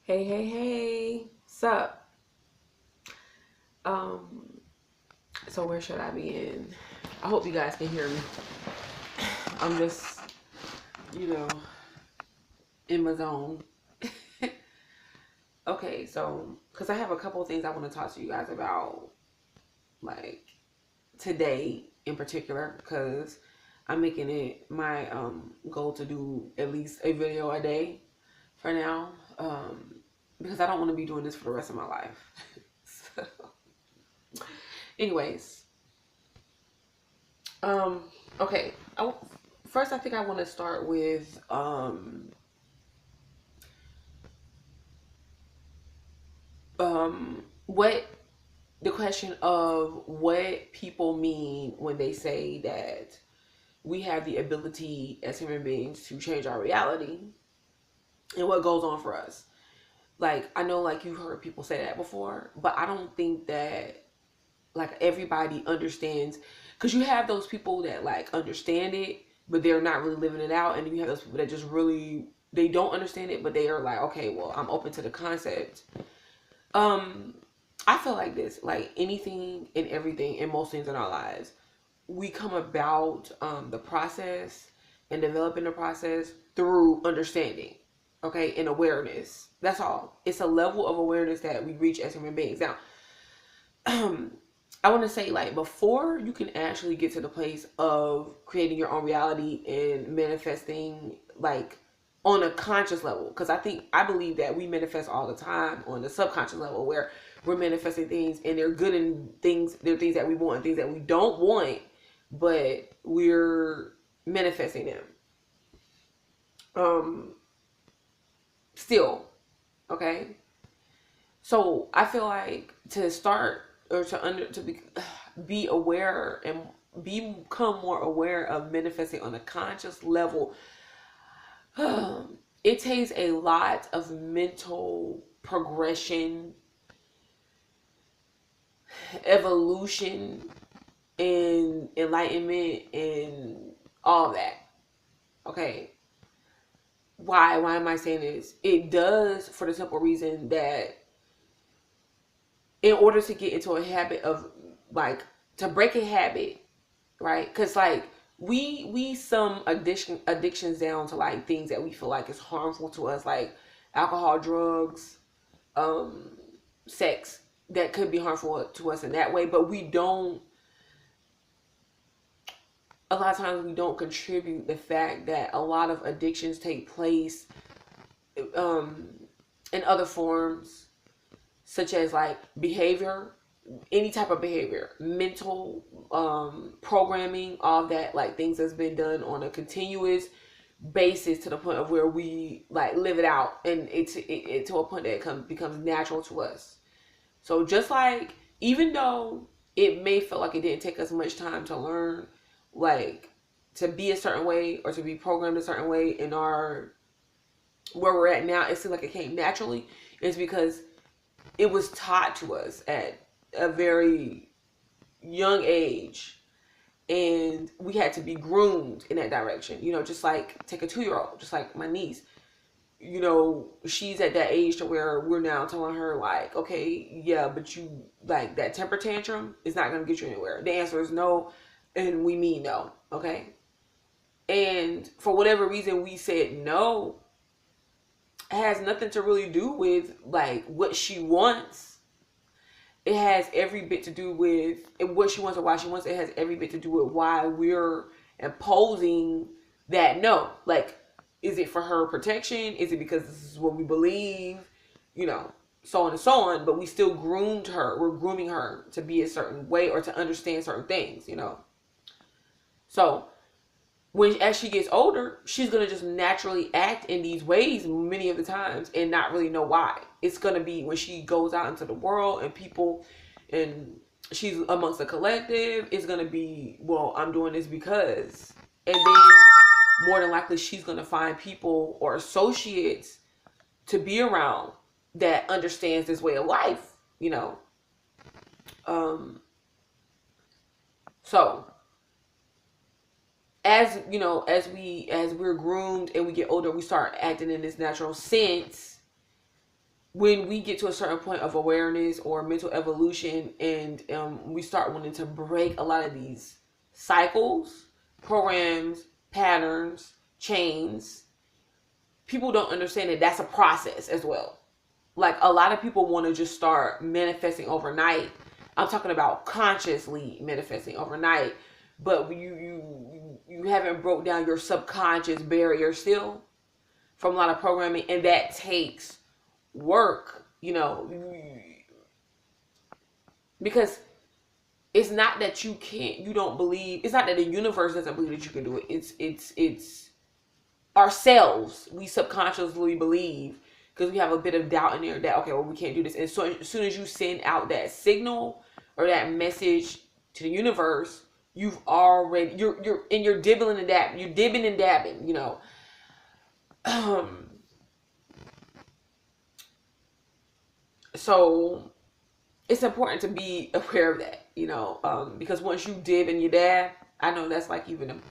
Hey, hey, hey. Sup? Um, so where should I begin? I hope you guys can hear me. I'm just, you know, in my zone. Okay, so because I have a couple of things I want to talk to you guys about, like today in particular, because I'm making it my goal to do at least a video a day for now. Because I don't want to be doing this for the rest of my life. So, anyways, Um, okay. First, I think I want to start with what the question of what people mean when they say that we have the ability as human beings to change our reality and what goes on for us. Like, I know, like, you've heard people say that before, but I don't think that like everybody understands, because you have those people that like understand it but they're not really living it out, and then you have those people that just really, they don't understand it but they are like, okay, well, I'm open to the concept. um I feel like this, like anything and everything and most things in our lives, we come about the process and developing the process through understanding, okay, and awareness. That's all. It's a level of awareness that we reach as human beings. Now, I want to say, like, before you can actually get to the place of creating your own reality and manifesting, like, on a conscious level, because I believe that we manifest all the time on the subconscious level, where we're manifesting things and they're good, and things, they're things that we want and things that we don't want, but we're manifesting them. Um, Still, okay. So I feel like to start, or be aware and become more aware of manifesting on a conscious level, it takes a lot of mental progression, evolution, and enlightenment, and all that. Okay. Why am I saying this? It does, for the simple reason that in order to get into a habit of, like, to break a habit, right? Because, like, we some addictions down to, like, things that we feel like is harmful to us, like alcohol, drugs, um sex, that could be harmful to us in that way, but we don't, a lot of times we don't contribute the fact that a lot of addictions take place um in other forms, such as like behavior, any type of behavior, mental programming, all that, like things that's been done on a continuous basis to the point of where we like live it out, and it to a point that becomes natural to us. So just like, even though it may feel like it didn't take us much time to learn, like, to be a certain way or to be programmed a certain way in our, where we're at now, it seems like it came naturally. It's because it was taught to us at a very young age, and we had to be groomed in that direction. Just like, take a 2-year old, just like my niece. She's at that age to where we're now telling her, like, okay, yeah, but you, like, that temper tantrum is not going to get you anywhere. The answer is no, and we mean no, okay? And for whatever reason we said no, it has nothing to really do with, like, what she wants. It has every bit to do with what she wants or why she wants. It has every bit to do with why we're imposing that no. Like, is it for her protection? Is it because this is what we believe? You know, so on and so on. But we still groomed her. We're grooming her to be a certain way or to understand certain things. So as she gets older, she's gonna just naturally act in these ways many of the times and not really know why. It's gonna be when she goes out into the world and people, and she's amongst the collective, it's gonna be, well, I'm doing this because, and then more than likely she's gonna find people or associates to be around that understands this way of life. Um, so as we're groomed and we get older, we start acting in this natural sense. when we get to a certain point of awareness or mental evolution, and we start wanting to break a lot of these cycles, programs, patterns, chains, people don't understand that that's a process as well. Like, a lot of people want to just start manifesting overnight. I'm talking about consciously manifesting overnight, but you haven't broke down your subconscious barrier still from a lot of programming, and that takes work, because it's not that you don't believe, it's not that the universe doesn't believe that you can do it. It's ourselves, we subconsciously believe, because we have a bit of doubt in there that, okay, well, we can't do this. And so as soon as you send out that signal or that message to the universe, you've already, you're dibbling and dabbing, you're dibbing and dabbing, so it's important to be aware of that, because once you dib and you dab, I know that's like even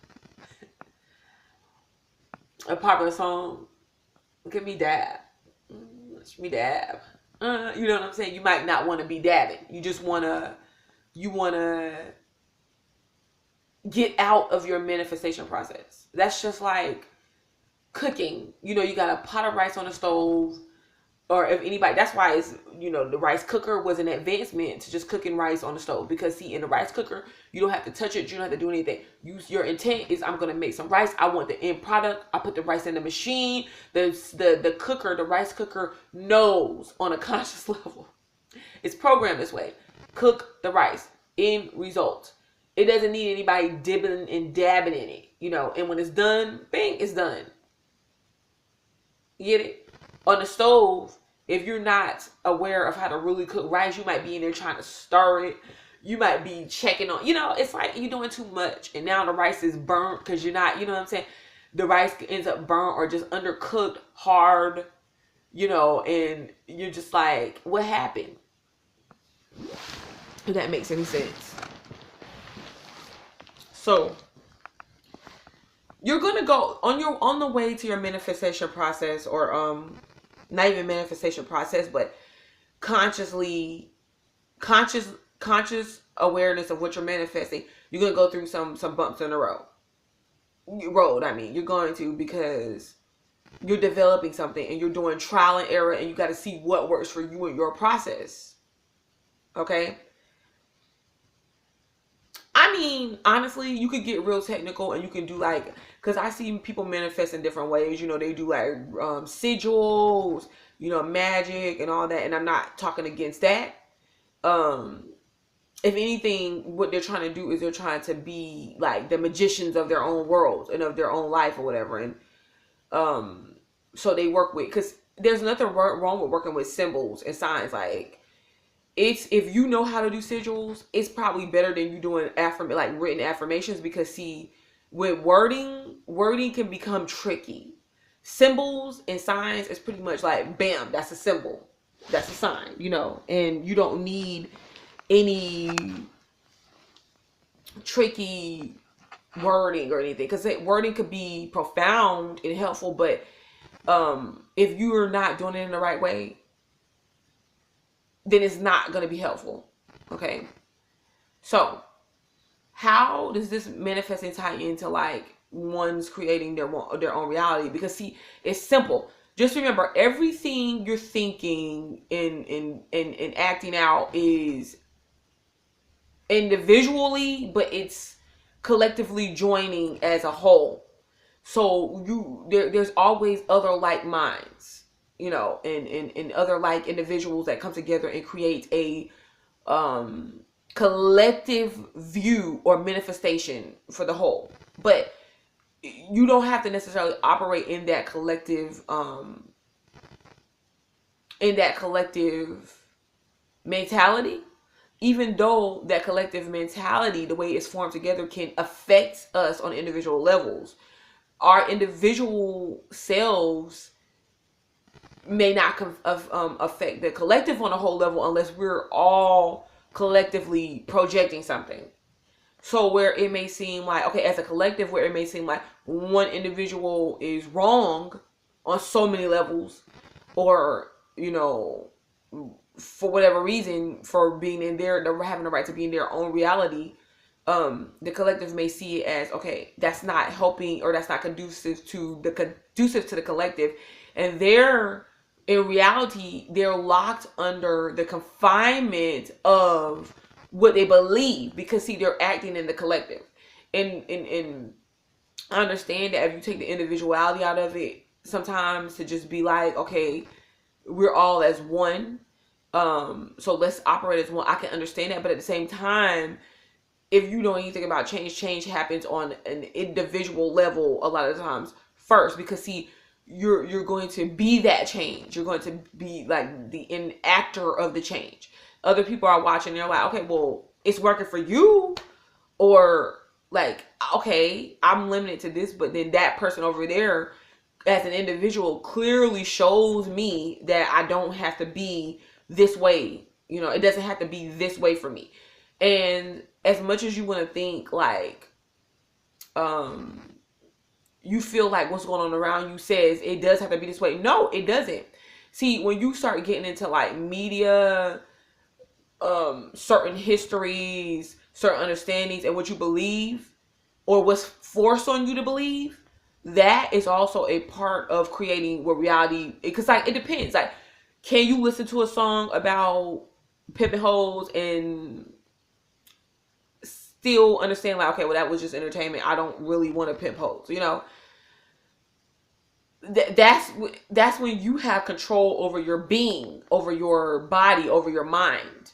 a popular song. Look at me dab. Watch me dab. You know what I'm saying? You might not want to be dabbing. You just want to get out of your manifestation process. That's just like cooking. You got a pot of rice on the stove, or if anybody, that's why it's, the rice cooker was an advancement to just cooking rice on the stove, because see, in the rice cooker, you don't have to touch it. You don't have to do anything. Your intent is, I'm going to make some rice. I want the end product. I put the rice in the machine. The cooker, the rice cooker knows on a conscious level. It's programmed this way. Cook the rice. End result. It doesn't need anybody dibbing and dabbing in it, and when it's done, bang, it's done. You get it? On the stove, if you're not aware of how to really cook rice, you might be in there trying to stir it. You might be checking on, it's like you're doing too much. And now the rice is burnt because you're not, what I'm saying? The rice ends up burnt or just undercooked hard, and you're just like, what happened? If that makes any sense. So you're going to go on the way to your manifestation process, or not even manifestation process, but conscious awareness of what you're manifesting. You're going to go through some bumps in the road. You're going to, because you're developing something and you're doing trial and error, and you got to see what works for you and your process. Okay? Honestly, you could get real technical, and you can do because I see people manifest in different ways. They do sigils, magic and all that. And I'm not talking against that. If anything, what they're trying to do is they're trying to be like the magicians of their own world and of their own life or whatever. And so they work with, because there's nothing wrong with working with symbols and signs. If you know how to do sigils, it's probably better than you doing written affirmations, because see, with wording can become tricky. Symbols and signs is pretty much like, bam, that's a symbol, that's a sign, and you don't need any tricky wording or anything, because wording could be profound and helpful, but if you are not doing it in the right way, then it's not going to be helpful. Okay. So how does this manifesting tie into one's creating their own reality? Because see, it's simple. Just remember, everything you're thinking and acting out is individually, but it's collectively joining as a whole. So there's always other like minds, and other like individuals that come together and create a collective view or manifestation for the whole. But you don't have to necessarily operate in that collective mentality, even though that collective mentality, the way it's formed together, can affect us on individual levels. Our individual selves may not affect the collective on a whole level, unless we're all collectively projecting something. So where it may seem like, okay, as a collective, where it may seem like one individual is wrong on so many levels, or you know, for whatever reason, for being in their, they're having the right to be in their own reality, the collective may see it as, okay, that's not helping, or that's not conducive to the collective, and they're, in reality, they're locked under the confinement of what they believe, because see, they're acting in the collective, and I understand that if you take the individuality out of it, sometimes to just be like, okay, we're all as one, so let's operate as one. I can understand that, but at the same time, if you know anything about change happens on an individual level a lot of times first, because see, you're going to be that change. You're going to be like the enactor of the change. Other people are watching, they're like, okay, well, it's working for you, or like, okay, I'm limited to this, but then that person over there as an individual clearly shows me that I don't have to be this way. You know, it doesn't have to be this way for me. And as much as you want to think like, you feel like what's going on around you says it does have to be this way. No, it doesn't. See, when you start getting into like media, certain histories, certain understandings, and what you believe, or what's forced on you to believe, that is also a part of creating what reality, because like, it depends. Like, can you listen to a song about pimping hoes and still understand like, okay, well, that was just entertainment, I don't really want to pimp hoes, you know? That's when you have control over your being, over your body, over your mind,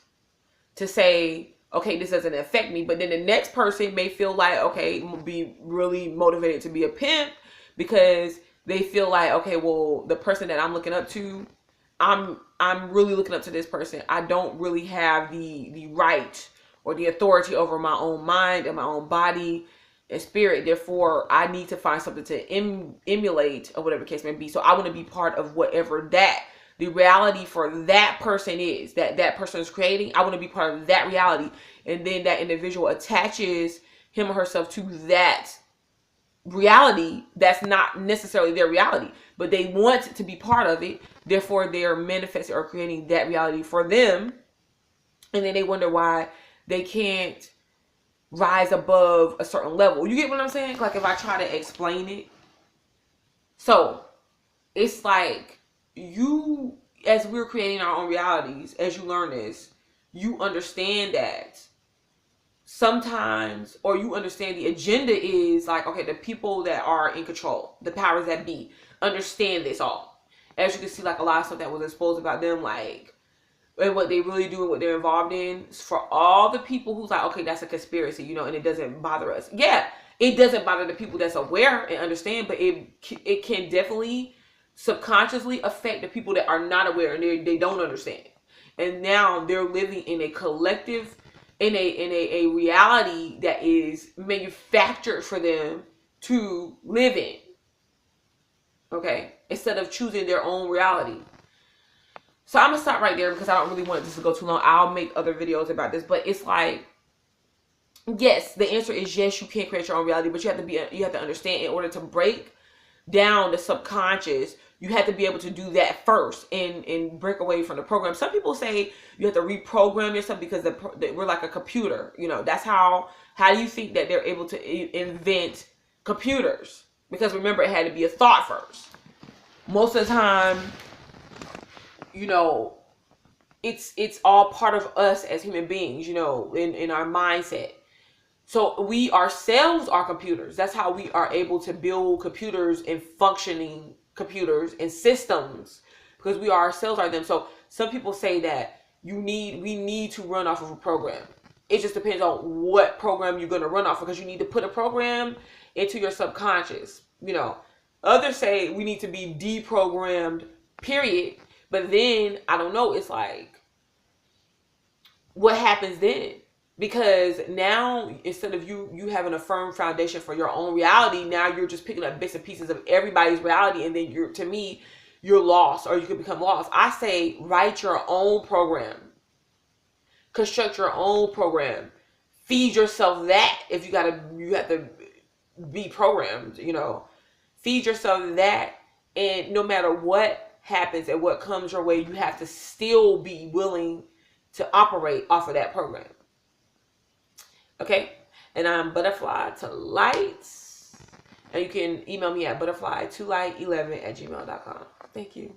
to say, okay, this doesn't affect me. But then the next person may feel like, okay, be really motivated to be a pimp, because they feel like, okay, well, the person that I'm looking up to, I'm really looking up to this person. I don't really have the right or the authority over my own mind and my own body and spirit. Therefore, I need to find something to emulate, or whatever the case may be. So I want to be part of whatever that the reality for that person is, that person is creating. I want to be part of that reality. And then that individual attaches him or herself to that reality that's not necessarily their reality, but they want to be part of it. Therefore, they're manifesting or creating that reality for them. And then they wonder why they can't rise above a certain level. You get what I'm saying? Like, if I try to explain it. So it's like, you, as we're creating our own realities, as you learn this, you understand that sometimes, or you understand the agenda is like, okay, the people that are in control, the powers that be, understand this all. As you can see, like, a lot of stuff that was exposed about them, like, and what they really do and what they're involved in, for all the people who's like, okay, that's a conspiracy, you know, and it doesn't bother us. Yeah, it doesn't bother the people that's aware and understand, but it can definitely subconsciously affect the people that are not aware and they don't understand. And now they're living in a collective, in a reality that is manufactured for them to live in. Okay, instead of choosing their own reality. So I'm gonna stop right there, because I don't really want this to go too long. I'll make other videos about this, but it's like, yes, the answer is yes, you can create your own reality, but you have to understand, in order to break down the subconscious, you have to be able to do that first and break away from the program. Some people say you have to reprogram yourself, because we're like a computer. You know, that's how do you think that they're able to invent computers? Because remember, it had to be a thought first. Most of the time, you know, it's all part of us as human beings, you know, in our mindset. So we ourselves are computers. That's how we are able to build computers and functioning computers and systems, because we ourselves are them. So some people say that we need to run off of a program. It just depends on what program you're going to run off, because you need to put a program into your subconscious. You know, others say we need to be deprogrammed, period. But then, I don't know, it's like, what happens then? Because now, instead of you having a firm foundation for your own reality, now you're just picking up bits and pieces of everybody's reality, and then you're lost, or you could become lost. I say, write your own program. Construct your own program. Feed yourself that. If you have to be programmed, you know. Feed yourself that, and no matter what happens and what comes your way, you have to still be willing to operate off of that program. Okay? And I'm Butterfly to Lights. And you can email me at butterfly2light11@gmail.com. Thank you.